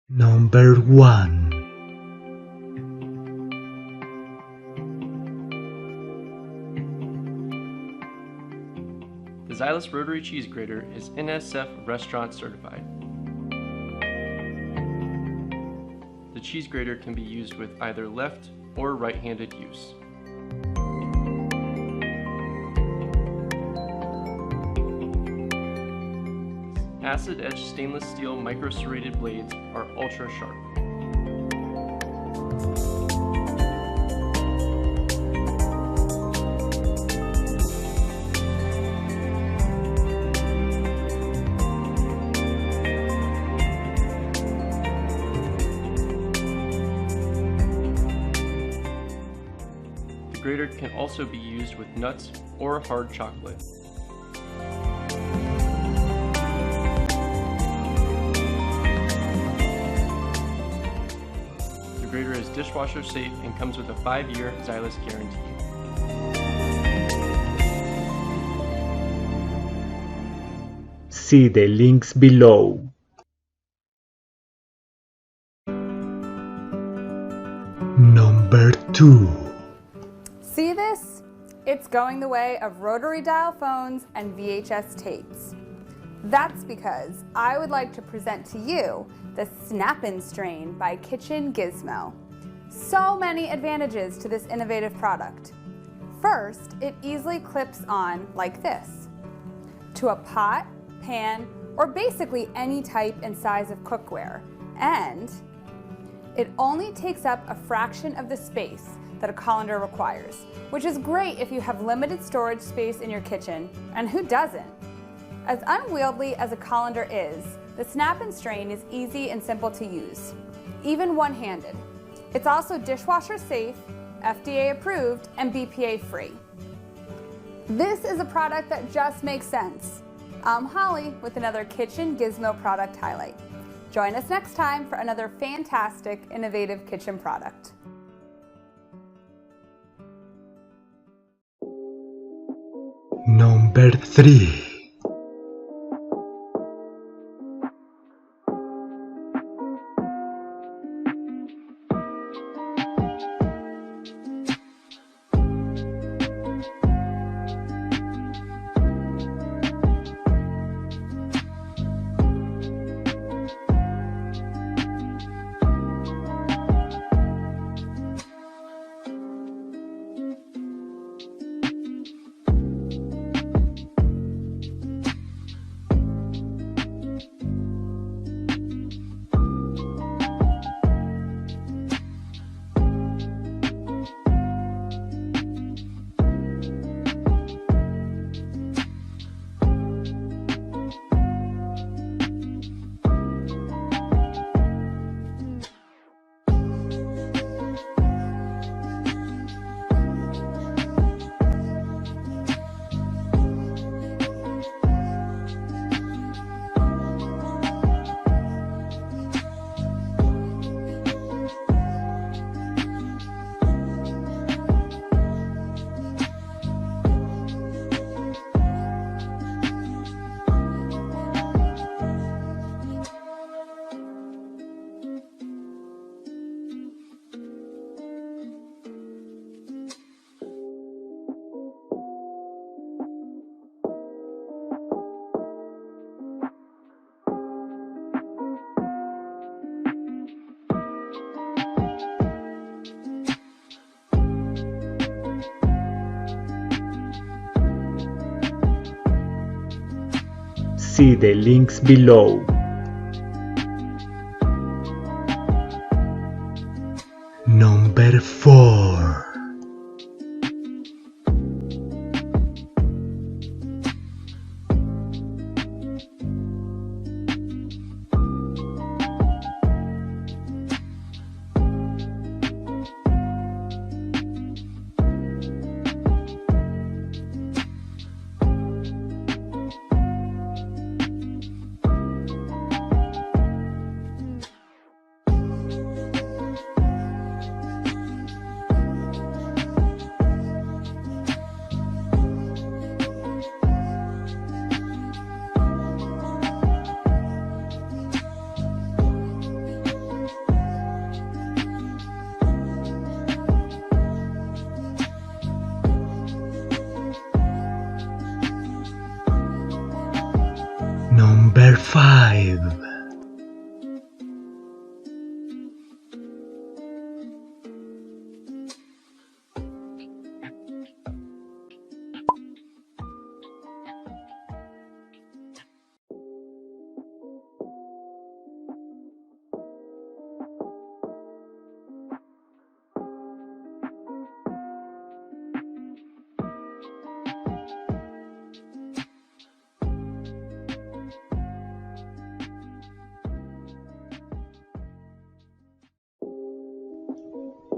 Number 1. The Xylus Rotary Cheese Grater is NSF Restaurant certified. The cheese grater can be used with either left or right-handed use. Acid-etched stainless steel micro-serrated blades are ultra sharp. The grater can also be used with nuts or hard chocolate. The grater is dishwasher safe and comes with a 5-year Xylus guarantee. See the links below. Number 2. See this? It's going the way of rotary dial phones and VHS tapes. That's because I would like to present to you the Snap-In Strain by Kitchen Gizmo. So many advantages to this innovative product. First, it easily clips on like this to a pot, pan, or basically any type and size of cookware, and it only takes up a fraction of the space that a colander requires, which is great if you have limited storage space in your kitchen, and who doesn't? As unwieldy as a colander is, the Snap-In Strain is easy and simple to use, even one-handed. It's also dishwasher safe, FDA approved, and BPA free. This is a product that just makes sense. I'm Holly with another Kitchen Gizmo product highlight. Join us next time for another fantastic, innovative kitchen product. Number 3. See the links below. Number 4. Number 5.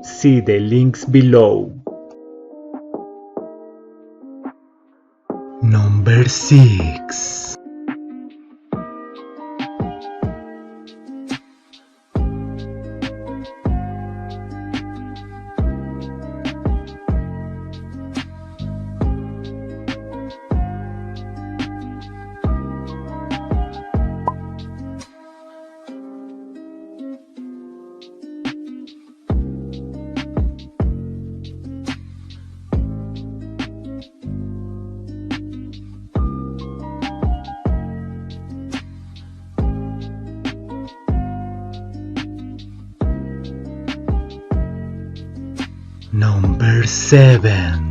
See the links below. Number 6. Number 7.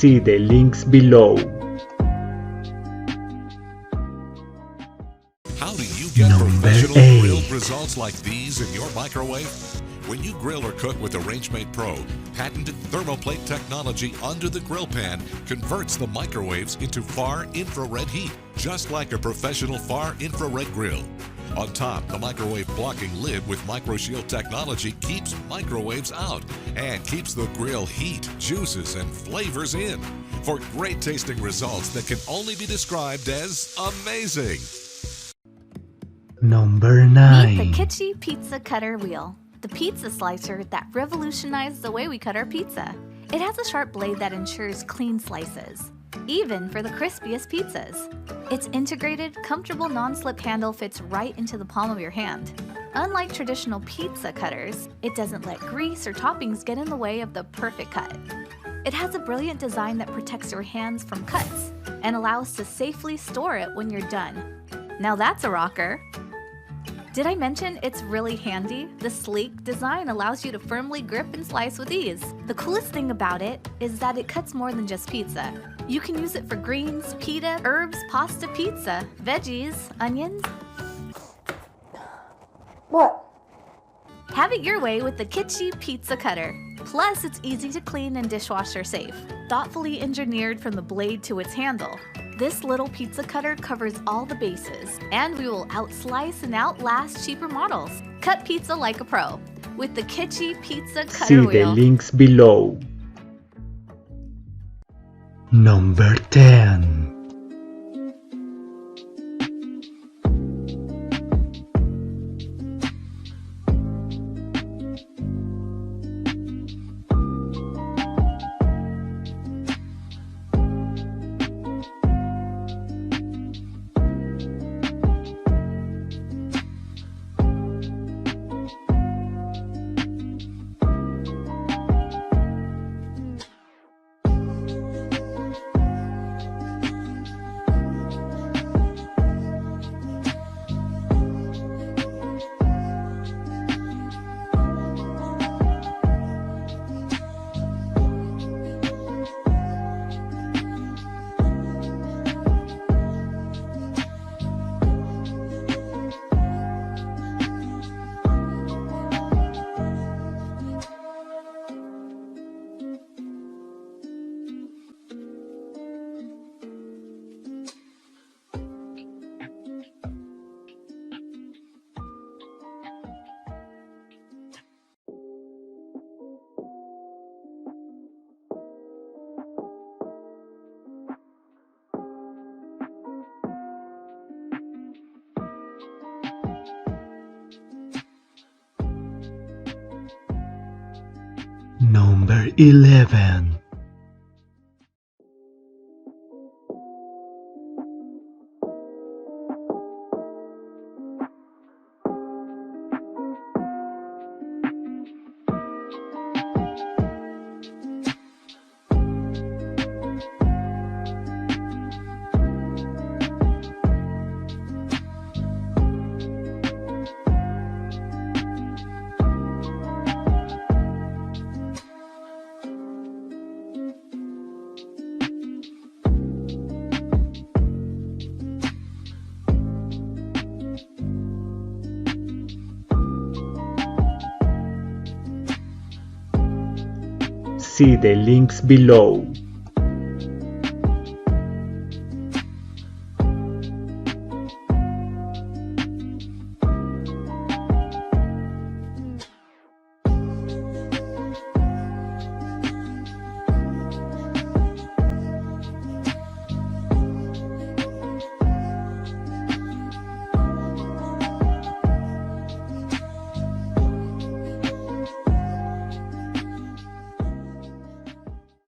See the links below. How do you get Number professional 8. grilled results like these in your microwave? When you grill or cook with the RangeMate Pro, patented thermoplate technology under the grill pan converts the microwaves into far infrared heat, just like a professional far infrared grill. On top, the microwave blocking lid with MicroShield technology keeps microwaves out and keeps the grill heat, juices, and flavors in for great tasting results that can only be described as amazing. Number Meet 9. the Kitchy Pizza Cutter Wheel, the pizza slicer that revolutionized the way we cut our pizza. It has a sharp blade that ensures clean slices, even for the crispiest pizzas. Its integrated, comfortable non-slip handle fits right into the palm of your hand. Unlike traditional pizza cutters, it doesn't let grease or toppings get in the way of the perfect cut. It has a brilliant design that protects your hands from cuts and allows to safely store it when you're done. Now that's a rocker! Did I mention it's really handy? The sleek design allows you to firmly grip and slice with ease. The coolest thing about it is that it cuts more than just pizza. You can use it for greens, pita, herbs, pasta, pizza, veggies, onions. What? Have it your way with the Kitchy Pizza Cutter. Plus, it's easy to clean and dishwasher safe. Thoughtfully engineered from the blade to its handle, this little pizza cutter covers all the bases, and we will outslice and outlast cheaper models. Cut pizza like a pro with the Kitchy Pizza Cutter See the Wheel. links below. Number 10. Number 11. See the links below.